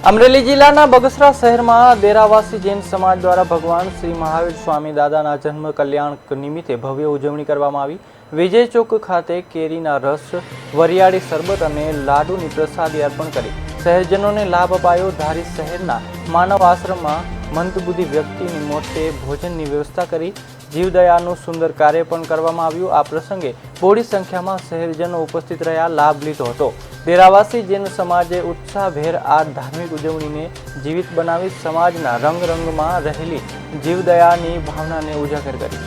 અમરેલી જિલ્લાના બગસરા શહેરમાં દેરાવાસી જૈન સમાજ દ્વારા ભગવાન શ્રી મહાવીર સ્વામી દાદાના જન્મ કલ્યાણ નિમિત્તે ભવ્ય ઉજવણી કરવામાં આવી। વિજય ચોક ખાતે કેરીના રસ, વરિયાળી શરબત અને લાડુની પ્રસાદી અર્પણ કરી શહેરજનોને લાભ અપાયો। ધારી શહેરના માનવ આશ્રમમાં મંદબુદ્ધિ વ્યક્તિની મોટે ભોજનની વ્યવસ્થા કરી જીવદયાનું સુંદર કાર્ય પણ કરવામાં આવ્યું। આ પ્રસંગે બહોળી સંખ્યામાં શહેરજનો ઉપસ્થિત રહ્યા લાભ લીધો હતો। દેરાવાસી જૈન સમાજે ઉત્સાહભેર આ ધાર્મિક ઉજવણીને જીવિત બનાવી સમાજના રંગ રંગમાં રહેલી જીવદયાની ભાવનાને ઉજાગર કરી।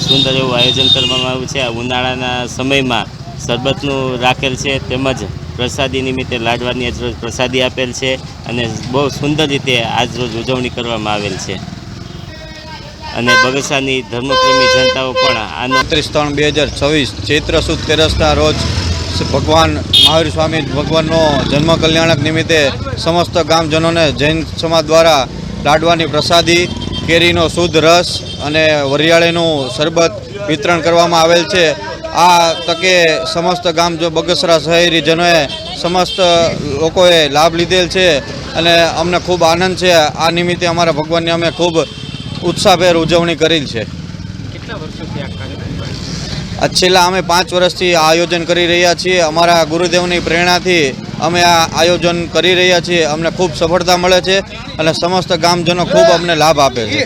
સુંદર એવું આયોજન કરવામાં આવ્યું છે। આ ઉનાળાના સમયમાં શરબતનું રાખેલ છે, તેમજ પ્રસાદી નિમિત્તે લાડવાની આજરોજ પ્રસાદી આપેલ છે અને બહુ સુંદર રીતે આજરોજ ઉજવણી કરવામાં આવેલ છે અને બગસરાની ધર્મપ્રેમી જનતાઓ પણ આનો 30/3/2026 ચૈત્ર સુદ તેરસના રોજ ભગવાન મહાવીર સ્વામી ભગવાનનો જન્મ કલ્યાણક નિમિત્તે સમસ્ત ગામજનોને જૈન સમાજ દ્વારા લાડવાની પ્રસાદી, કેરીનો શુદ્ધ રસ અને વરિયાળીનું શરબત વિતરણ કરવામાં આવેલ છે। આ તકે સમસ્ત ગામ બગસરા શહેરીજનોએ સમસ્ત લોકોએ લાભ લીધેલ છે અને અમને ખૂબ આનંદ છે। આ નિમિત્તે અમારા ભગવાનની અમે ખૂબ ઉત્સાહભેર ઉજવણી કરેલ છે। છેલ્લા અમે 5 વર્ષથી આ આયોજન કરી રહ્યા છીએ। અમારા ગુરુદેવની પ્રેરણાથી અમે આ આયોજન કરી રહ્યા છીએ। અમને ખૂબ સફળતા મળે છે અને સમસ્ત ગામજનો ખૂબ અમને લાભ આપે છે।